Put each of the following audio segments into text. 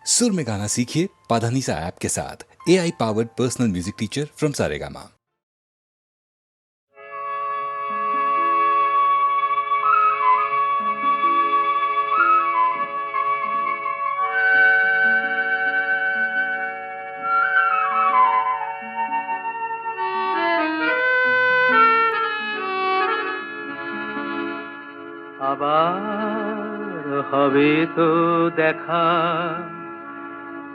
सुर में गाना सीखिए पाधानीसा ऐप के साथ। AI powered personal music teacher from Saregama. আবার হবে তো দেখা,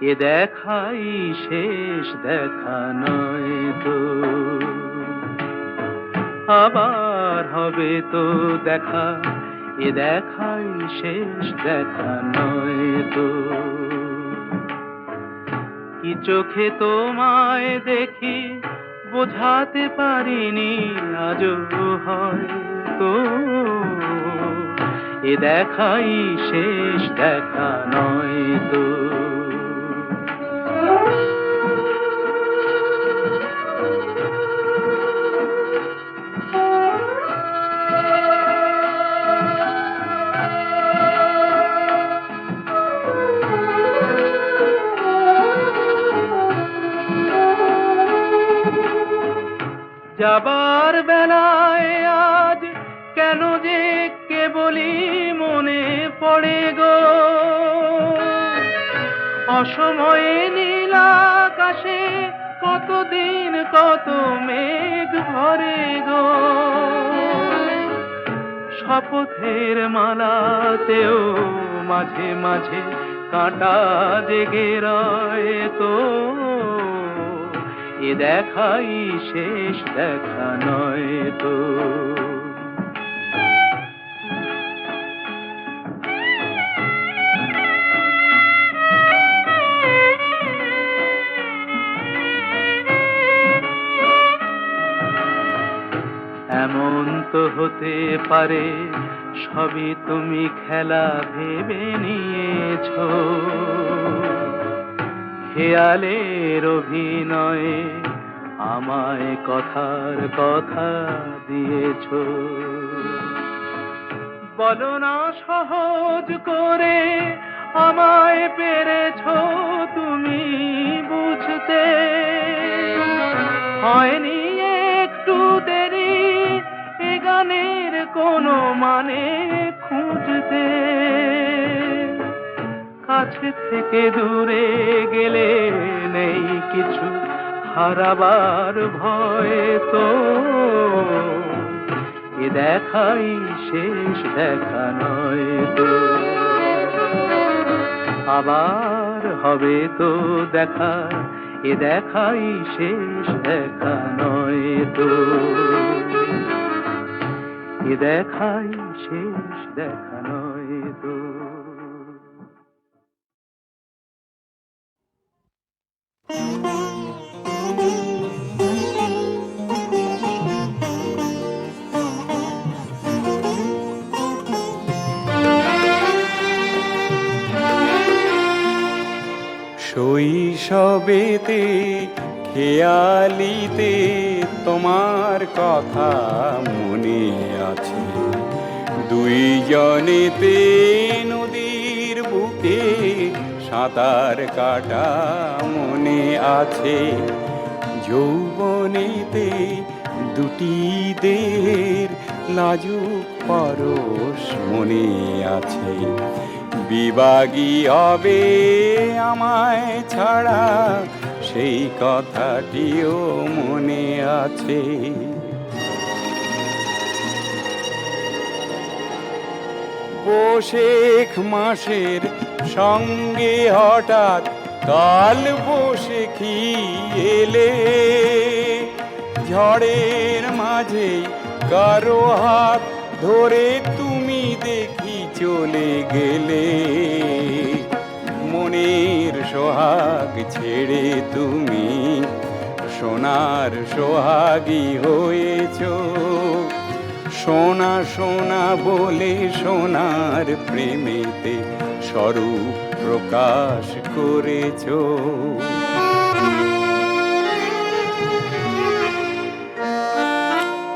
এ দেখাই শেষ দেখা নয় তো। আবার হবে তো দেখা, এ দেখাই শেষ দেখা নয় তো। কি চোখে তোমায় দেখি বোঝাতে পারিনি আজও হয়তো, এ দেখাই শেষ দেখা নয় তো। যাবার বেলায় আজ কেন যে কেবলই মনে পড়ে গো, অসময়ে নীল আকাশে কতদিন কত মেঘ ভরে গো। শপথের মালাতেও মাঝে মাঝে কাঁটা জেগে রয় তো, এ দেখাই শেষ দেখা নয় তো। এমন তো হতে পারে সবই তুমি খেলা ভেবে নিয়েছো, খেয়ালের অভিনয়ে আমায় কথার কথা দিয়েছো। বলো না সহজ করে আমায় পেরেছো তুমি বুঝতে, হয়নি একটু দেরি এ গানের কোনো মানে খুঁজতে। কাছে থেকে দূরে গেলে নেই কিছু হারাবার ভয় তো, এ দেখাই শেষ দেখা নয় তো। আবার হবে তো দেখা, এ দেখাই শেষ দেখা নয় তো। এ দেখাই শেষ দেখা নয় তো। শৈশবেতে খেয়ালিতে তোমার কথা মনে আছে, দুইজনেতে নদীর বুকে সাঁতার কাটা মনে আছে। যৌবনেতে দুটি দেহের লাজুক পরশ মনে আছে। বিভাগী হবে আমায় ছাড়া সেই কথাটিও মনে আছে। বৈশাখ মাসের সঙ্গে হঠাৎ কাল বৈশাখী এলে, ঝড়ের মাঝে কারো হাত ধরে তুমি দেখি চলে গেলে। মনের সোহাগ ছেড়ে তুমি সোনার সোহাগী হয়েছ, সোনা সোনা বলে সোনার প্রেমেতে স্বরূপ প্রকাশ করেছ।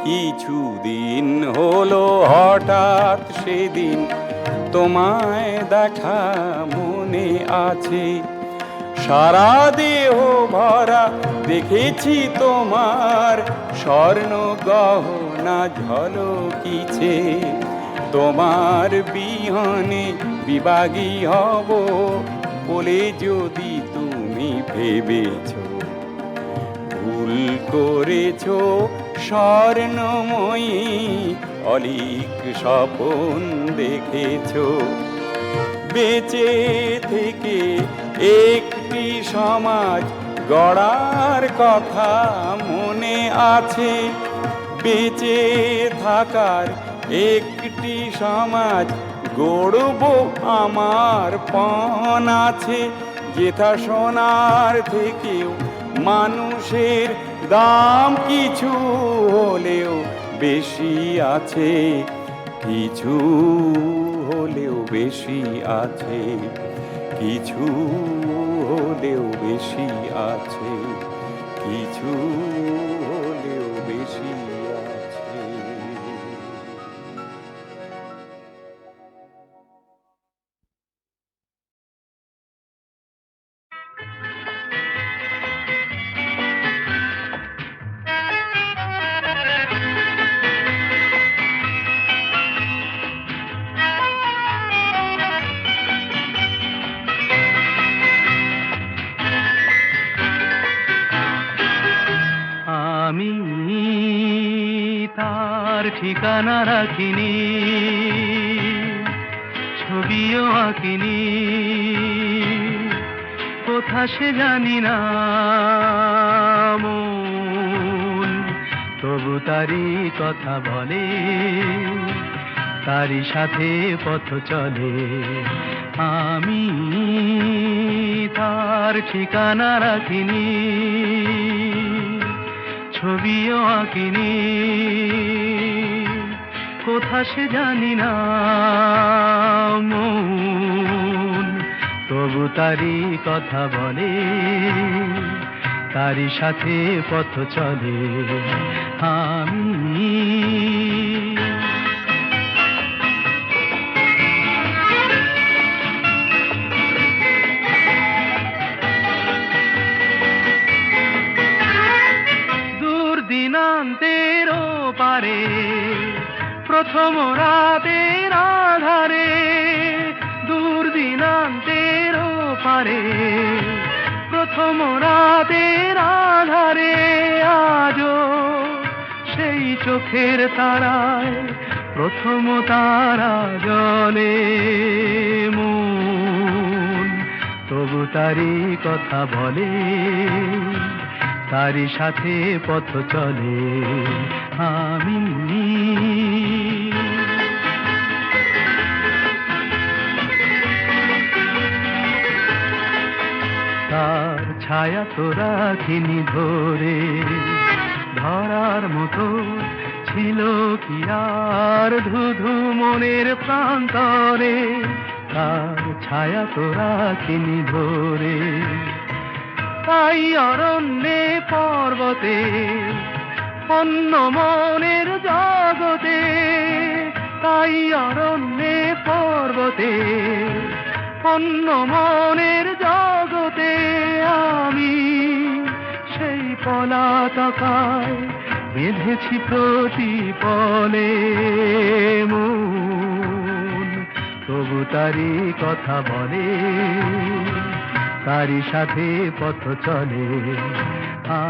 কিছুদিন হলো হঠাৎ সেদিন তোমায় দেখা মনে আছে। সারা দেহ ভরা দেখেছি তোমার স্বর্ণ গহনা ঝলকিছে। তোমার বিহনে বিভাগী হব বলে যদি তুমি ভেবেছ, ভুল করেছ স্বর্ণময়ী, অলিক স্বপন দেখেছ। বেঁচে থেকে একটি সমাজ গড়ার কথা মনে আছে। বেঁচে থাকার একটি সমাজ গড়ব আমার পণ আছে। যেথা সোনার থেকেও মানুষের দাম কিছু হলেও বেশি আছে, কিছু হলেও বেশি আছে, কিছু হলেও বেশি আছে, কিছু হলেও বেশি আছে। আমি তার ঠিকানা রাখিনি, ছবিও আঁকিনি, কোথা সে জানি না মন, তবু তারই কথা বলে, তারই সাথে পথ চলে। আমি তার ঠিকানা রাখিনি, ছবিও আঁকিনি, কোথা সে জানি না মন, তবু তারই কথা বলে, তারই সাথে পথ চলে। আমি দিনান্তের পারে প্রথম রাতের আধারে, দূর দিনান্তের পারে প্রথম রাতের আধারে, আজও সেই চোখের তারায় প্রথম তারা জ্বলে মন, তবু তারই কথা বলে, তারই সাথে পথ চলে। আমি তার ছায়া তো রাখিনি ধরে, ধরার মতো ছিল কি আর ধুধু মনের প্রান্তরে, তার ছায়া তো রাখিনি ধরে। তাই অরণ্যে পর্বতে অন্য মনের জগতে, তাই অরণ্যে পর্বতে অন্য মনের জগতে, আমি সেই পলাতকায় বেঁধেছি প্রতিপলে মন, তবু তারই কথা বলে, তারই সাথে পথ চলে।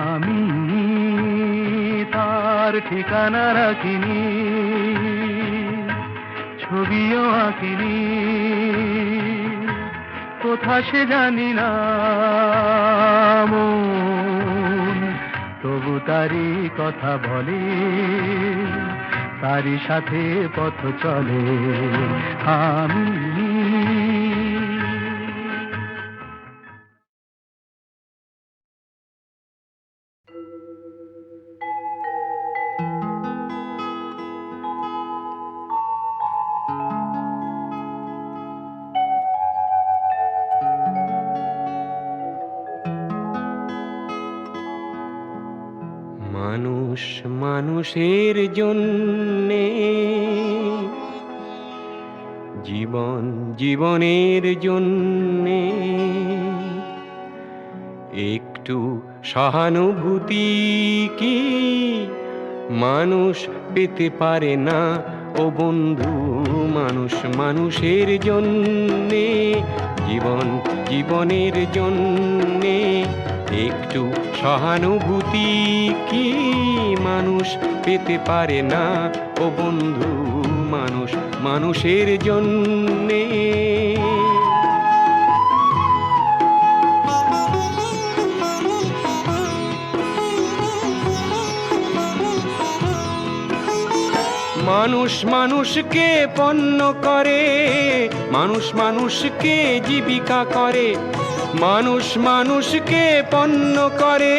আমি তার ঠিকানা রাখিনি, ছবিও আঁকিনি, কোথা সে জানি না মন, তবু তারই কথা বলে, তারই সাথে পথ চলে। আমি মানুষ মানুষের জন্যে জীবনের জন্যে একটু সহানুভূতি কি মানুষ পেতে পারে না ও বন্ধু? মানুষের জন্যে জীবনের জন্যে একটু সহানুভূতি কি মানুষ পেতে পারে না ও বন্ধু? মানুষের জন্যে মানুষকে পণ্য করে, মানুষকে জীবিকা করে, মানুষকে পণ্য করে,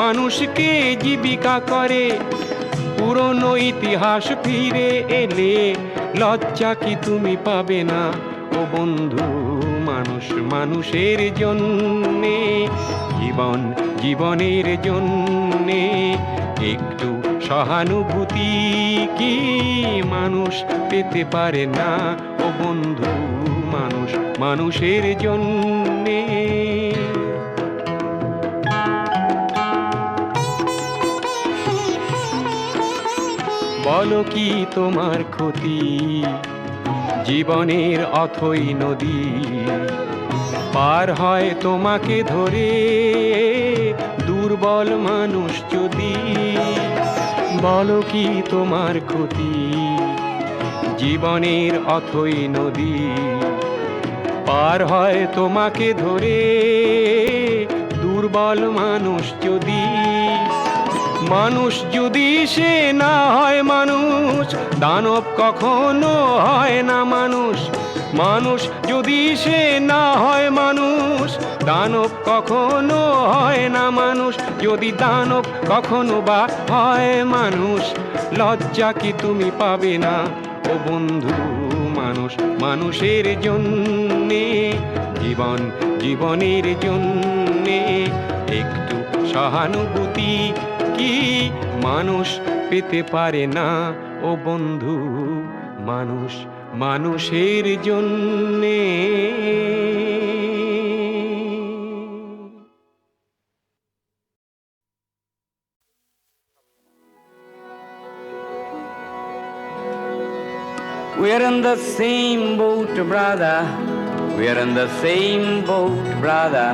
মানুষকে জীবিকা করে। পুরনো ইতিহাস ফিরে এলে লজ্জা কি তুমি পাবে না ও বন্ধু? মানুষের জন্যে জীবনের জন্যে একটু সহানুভূতি কি মানুষ পেতে পারে না ও বন্ধু? মানুষের জন্যে বলো কি তোমার ক্ষতি? জীবনের অথই নদী পার হয় তোমাকে ধরে দুর্বল মানুষ যদি। বলো কি তোমার ক্ষতি? জীবনের অথই নদী পার হয় তোমাকে ধরে দুর্বল মানুষ যদি সে না হয় মানুষ, দানব কখনো হয় না মানুষ যদি সে না হয় মানুষ, দানব কখনো হয় না মানুষ। যদি দানব কখনো বা হয় মানুষ, লজ্জা কি তুমি পাবে না ও বন্ধু? মানুষের জন্যে জীবনের জন্যে একটু সহানুভূতি কি মানুষ পেতে পারে না ও বন্ধু? মানুষের জন্যে We're in the same boat, brother. We're in the same boat, brother.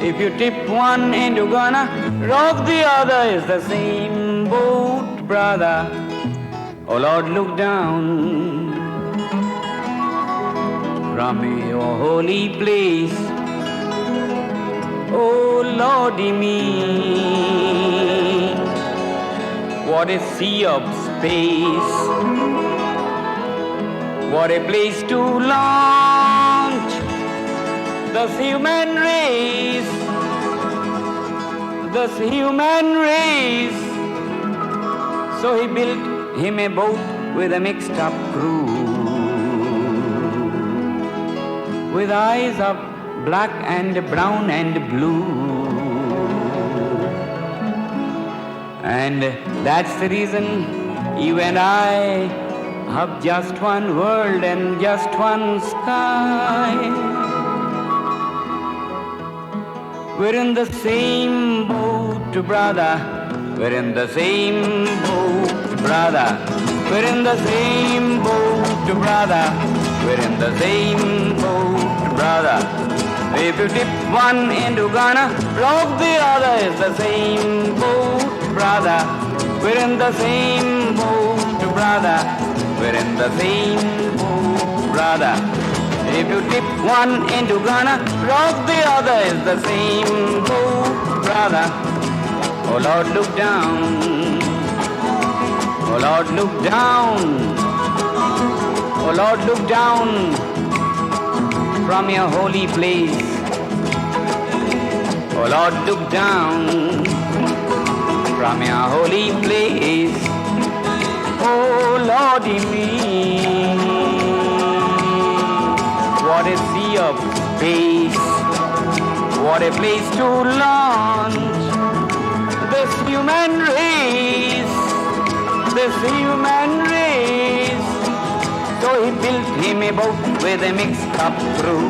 If you tip one and you're gonna rock the other, is the same boat, brother. Oh Lord, look down from your holy place. Oh Lordy me, what a sea of space. What a place to launch this human race, So he built him a boat with a mixed up crew, with eyes of black and brown and blue. And that's the reason you and I have just one world and just one sky. We're in the same boat, brother. We're in the same boat, brother. We're in the same boat, brother. We're in the same boat, brother. If you dip one into Ghana, rock the other, is the same boat, brother. We're in the same boat, brother. We're in the same boat, brother. If you dip one into Ghana, rock the other, is the same boat, brother. Oh Lord, look down. Oh Lord, look down. Oh Lord, look down from your holy place. Oh Lord, look down from your holy place. Oh Lordy me, what a sea of space, what a place to launch this human race, So he built him a boat with a mixed up crew.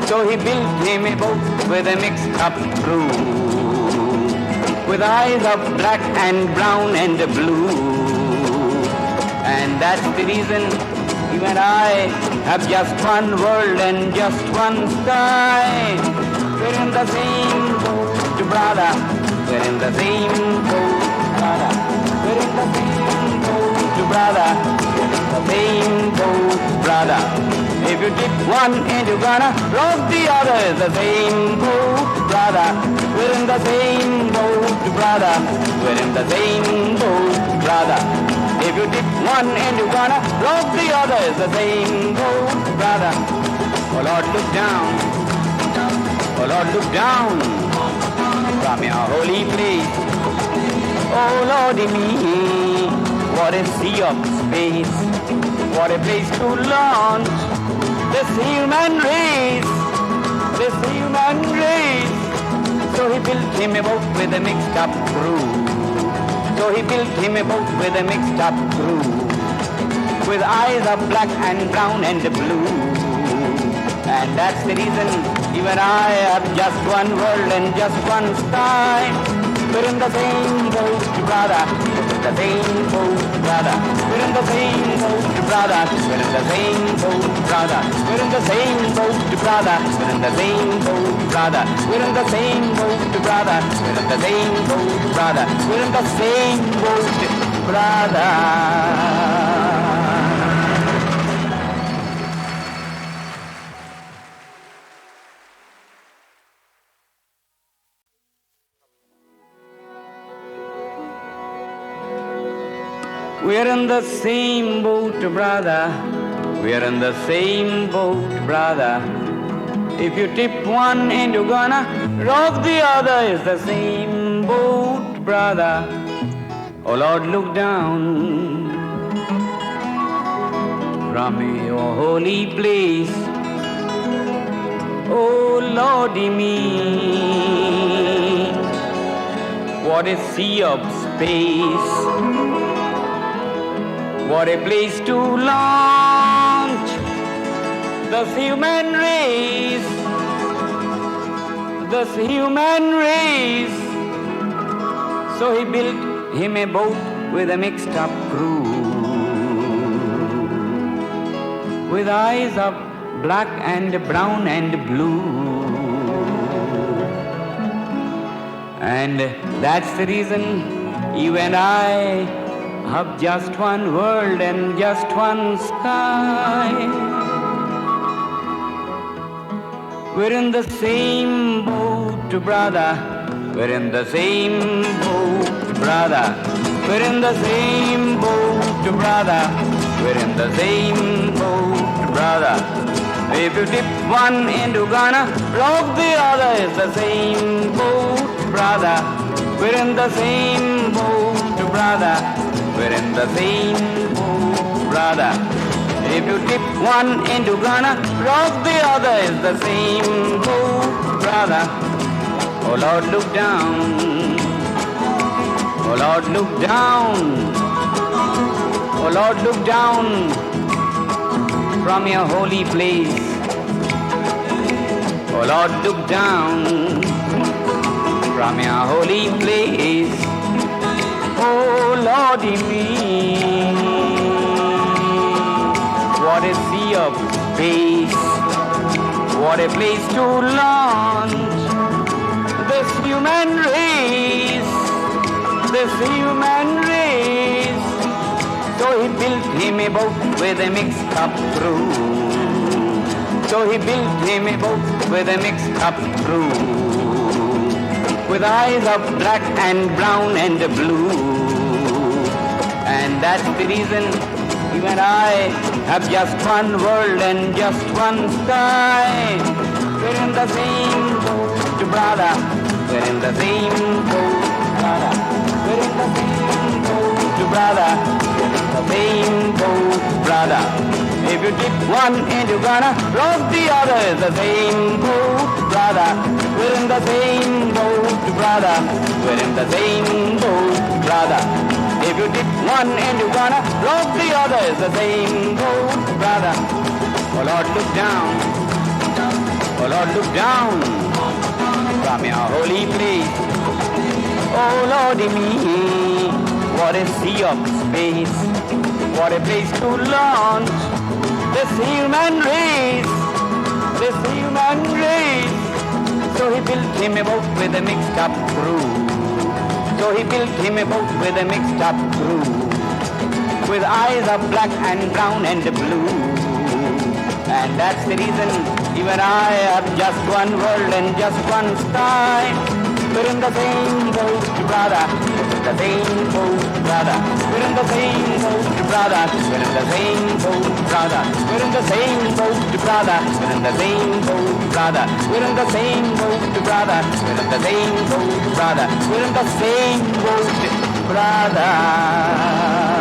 So he built him a boat with a mixed up crew, with eyes of black and brown and blue. And that's the reason you and I have just one world and just one sky. We're in the same boat, brother. We're in the same boat, brother. We're in the same boat, brother. We're in the same boat, brother. If you dip one and you're gonna rock the other, it's the same boat, brother. We're in the same boat, brother. We're in the same boat, brother. If you dip one and you're gonna rock the other, it's the same boat, brother. Oh Lord, look down. Oh Lord, look down from your holy place. Oh Lordy me, what a sea of space. What a place to launch this human race, this human race. So he built him a boat with a mixed up crew. So he built him a boat with a mixed up crew, with eyes of black and brown and blue. And that's the reason you and I have just one world and just one sky. We're in the same boat, brother. We're in the same boat, brother. We're in the same boat, brother. We're in the same boat, brother. We're in the same boat, brother. We're in the same boat, brother. We're in the same boat, brother. We're in the same boat, brother. We're in the same boat, brother. We're in the same boat, brother. We're in the same boat, brother. If you tip one and you're gonna rock the other, it's the same boat, brother. Oh Lord, look down from your holy place. Oh Lordy me, what a sea of space. What a place to launch this human race, this human race. So he built him a boat with a mixed up crew, with eyes of black and brown and blue. And that's the reason you and I have just one world and just one sky. We're in the same boat, brother. We're in the same boat, brother. We're in the same boat, brother. We're in the same boat, brother. If you dip one and you're gonna rock the other, it's the same boat, brother. We're in the same boat, brother. We're in the same boat, brother. If you tip one and you're gonna rock the other, it's the same boat, brother. Oh Lord, look down. Oh Lord, look down. Oh Lord, look down from your holy place. Oh Lord, look down from your holy place. Oh Lordy me, what a sea of space, what a place to launch this human race, this human race. So he built him a boat with a mixed up crew. So he built him a boat with a mixed up crew, with eyes of black and brown and blue. And that's the reason you and I have just one world and just one sky. We're in the same boat, brother. We're in the same boat, brother. We're in the same boat, brother. We're in the same boat, brother. If you dip one and you're gonna rock the other, it's the same boat, brother. We're in the same boat, brother. We're in the same boat, brother. If to dip one and you're gonna rob the other. It's the same boat, brother. Oh Lord, look down. Oh Lord, look down from your holy place. Oh Lordy me, what a sea of space. What a place to launch this human race. This human race. So he built him a boat with a mixed up crew. So he built him a boat with a mixed up crew. With eyes of black and brown and blue. And that's the reason even I have just one world and just one sky. We're in the same boat, brother. The same boat, brother. We're in the same boat, brother. We're in the same boat, brother. We're in the same boat, brother. We're in the same boat, brother. We're in the same boat, brother. We're in the same boat, brother. We're in the same boat, brother.